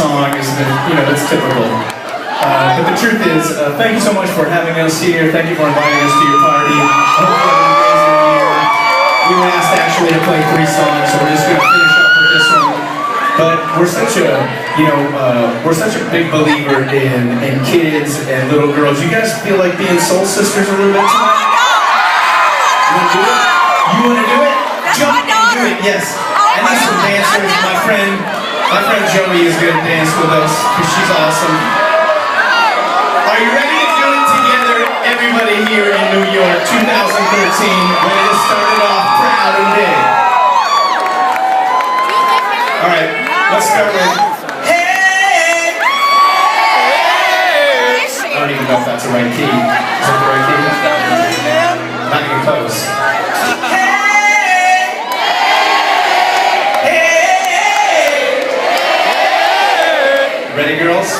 song is, it's typical. But the truth is, thank you so much for having us here. Thank you for inviting us to your party. I hope you have an amazing year. We were asked actually to play 3 songs, so we're just going to finish up with this one. But we're such a big believer in kids and little girls. You guys feel like being soul sisters a little bit tonight? You want to do it? You want to do it? Jump and do it, yes. I need some dancers. My friend Joey is going to dance with us because she's awesome. Are you ready to do it together, everybody here in New York, 2013? Ready to start it off proud and big. All right, let's start with hey! I don't even know if that's the right key. Is that the right key? Not even close. Ready, girls?